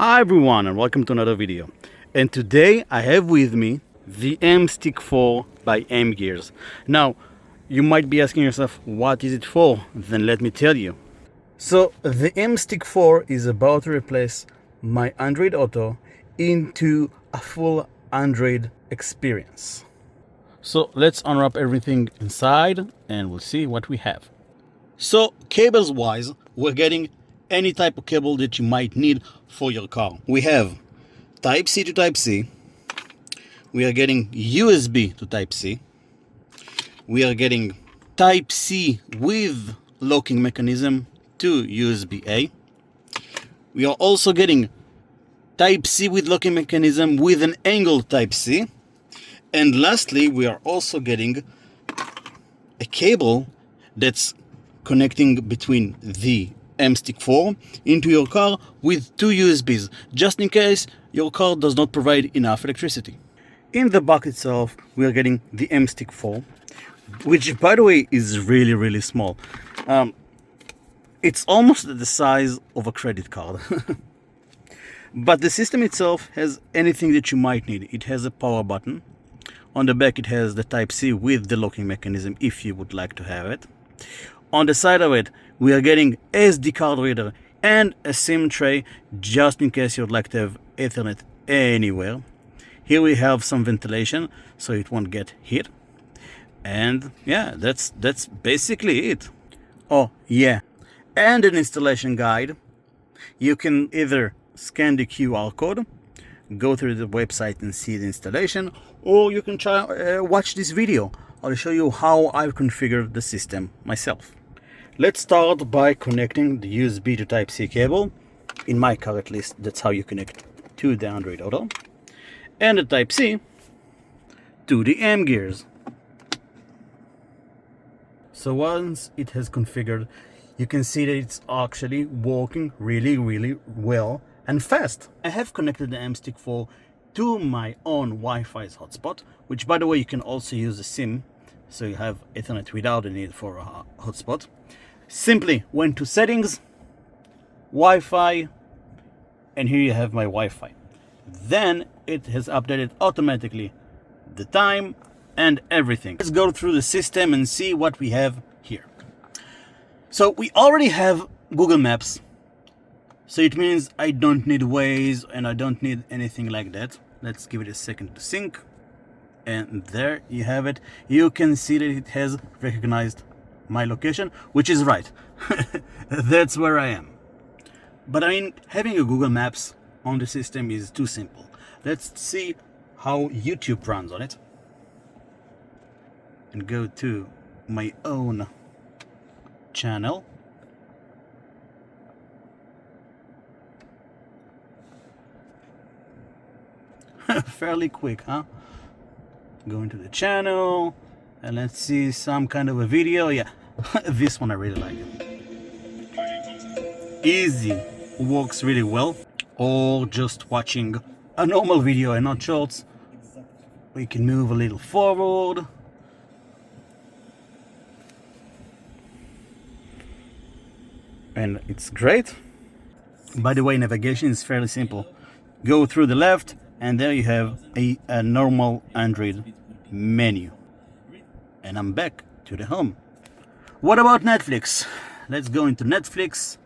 Hi everyone and welcome to another video. And today I have with me the Mstick4 by Mgears. Now you might be asking yourself, what is it for? Then let me tell you. So the Mstick4 is about to replace my androidauto into a full Android experience. So let's unwrap everything inside and we'll see what we have. So cables wise, we're getting any type of cable that you might need for your car. We have Type C to Type C. We are getting USB to Type C. We are getting Type C with locking mechanism to USB A. We are also getting Type C with locking mechanism with an angled Type C. And lastly, we are also getting a cable that's connecting between the Mstick4 into your car with two USBs, just in case your car does not provide enough electricity. In the box itself, we are getting the Mstick4, which by the way is really small. It's almost the size of a credit card. But the system itself has anything that you might need. It has a power button. On the back it has the Type C with the locking mechanism if you would like to have it. On the side of it, we are getting SD card reader and a SIM tray just in case you'd like to have Ethernet anywhere. Here we have some ventilation so it won't get hit. And yeah, that's basically it. Oh yeah, and an installation guide. You can either scan the QR code, go through the website and see the installation, or you can try watch this video. I'll show you how I've configured the system myself. Let's start by connecting the USB to Type C cable. In my car at least, that's how you connect to the androidauto. And the Type C to the Mgears. So once it has configured, you can see that it's actually working really well and fast. I have connected the Mstick4 to my own Wi-Fi's hotspot, which by the way you can also use a SIM, so you have Ethernet without the need for a hotspot. Simply went to settings, Wi-Fi, and here you have my Wi-Fi. Then it has updated automatically the time and everything. Let's go through the system and see what we have here. So we already have Google Maps, so it means I don't need Waze and I don't need anything like that. Let's give it a second to sync. And there you have it. You can see that it has recognized my location, which is right. That's where I am. But I mean, having a Google Maps on the system is too simple. Let's see how YouTube runs on it. And go to my own channel. Fairly quick, huh? Go into the channel and let's see some kind of a video. Yeah, this one I really like it. Easy, works really well. Or just watching a normal video and not shorts. We can move a little forward. And it's great. By the way, navigation is fairly simple. Go through the left and there you have a normal Android menu. And I'm back to the home. What about Netflix? Let's go into Netflix.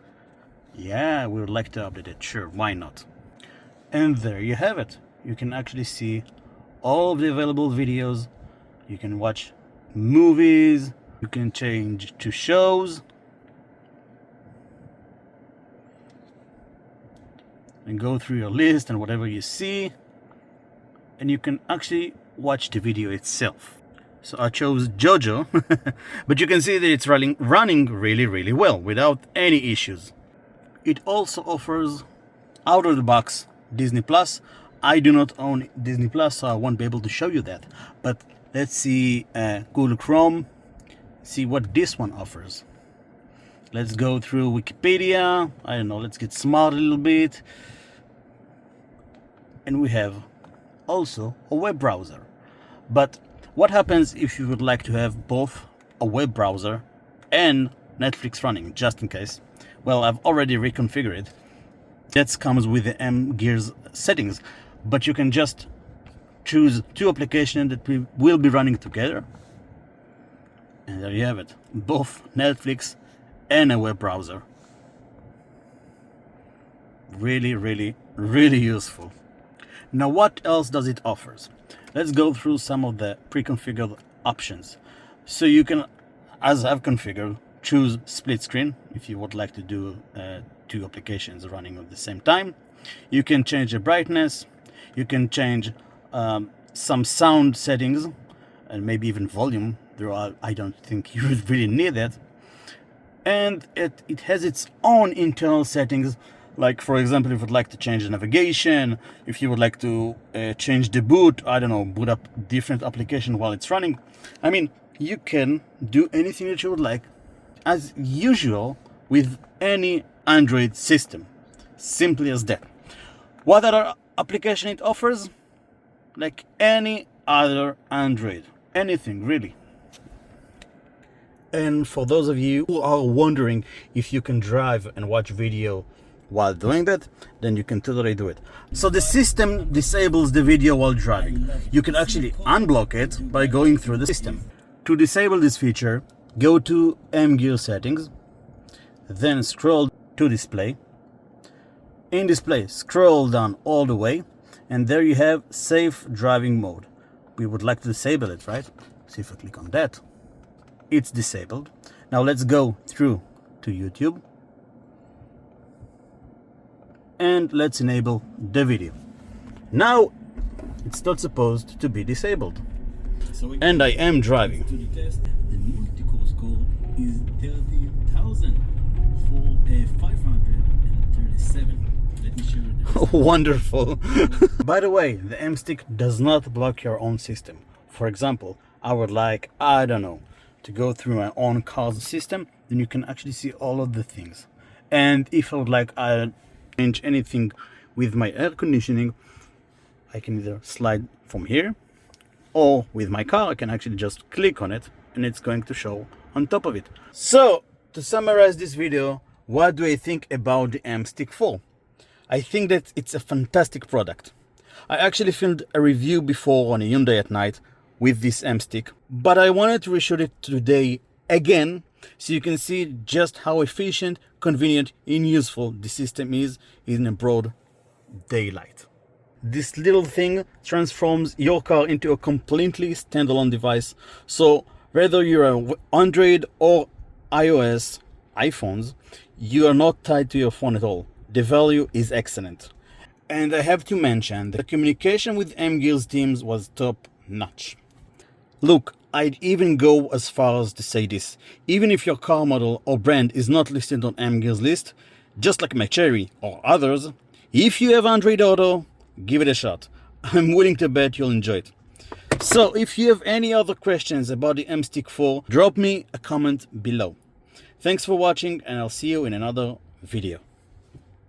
Yeah, we would like to update it. Sure, why not? And there you have it. You can actually see all of the available videos. You can watch movies. You can change to shows. And go through your list and whatever you see. And you can actually watch the video itself. So I chose JoJo, but you can see that it's running really well without any issues. It also offers out of the box Disney Plus. I do not own Disney Plus, so I won't be able to show you that. But let's see Google Chrome, see what this one offers. Let's go through Wikipedia. I don't know, let's get smart a little bit. And we have also a web browser. But what happens if you would like to have both a web browser and Netflix running, just in case? Well, I've already reconfigured it. That comes with the Mgears settings, but you can just choose two applications that will be running together, and there you have it, both Netflix and a web browser. Really, really, really useful. Now, what else does it offer? Let's go through some of the pre-configured options. So you can, as I've configured, choose split screen if you would like to do two applications running at the same time. You can change the brightness. You can change some sound settings and maybe even volume. I don't think you would really need that. And it has its own internal settings. Like, for example, if you would like to change the navigation, if you would like to change the boot, I don't know, boot up different application while it's running. I mean, you can do anything that you would like, as usual, with any Android system. Simply as that. What other application it offers? Like any other Android. Anything, really. And for those of you who are wondering if you can drive and watch video while doing that, then you can totally do it. So the system disables the video while driving. You can actually unblock it by going through the system. To disable this feature, go to Mgears settings, then scroll to display. In display, scroll down all the way, and there you have safe driving mode. We would like to disable it, right? So if I click on that, it's disabled. Now let's go through to YouTube. And let's enable the video. Now it's not supposed to be disabled, and I am driving. To the test, the multi-core score is 30,000 for a 537. Let me show you the result. Wonderful. By the way, the M-Stick does not block your own system. For example, I would like, I don't know, to go through my own car's system, then you can actually see all of the things. And if I would like, change anything with my air conditioning, I can either slide from here, or with my car I can actually just click on it and it's going to show on top of it. So to summarize this video, what do I think about the Mstick4? I think that it's a fantastic product. I actually filmed a review before on a Hyundai at night with this M-Stick, but I wanted to reshoot it today again, so you can see just how efficient, convenient, and useful the system is in a broad daylight. This little thing transforms your car into a completely standalone device. So whether you're Android or iOS, iPhones, you are not tied to your phone at all. The value is excellent. And I have to mention that the communication with Mgears teams was top notch. Look, I'd even go as far as to say this. Even if your car model or brand is not listed on Mgears list, just like my Chery or others, if you have androidauto, give it a shot. I'm willing to bet you'll enjoy it. So if you have any other questions about the Mstick4, drop me a comment below. Thanks for watching, and I'll see you in another video.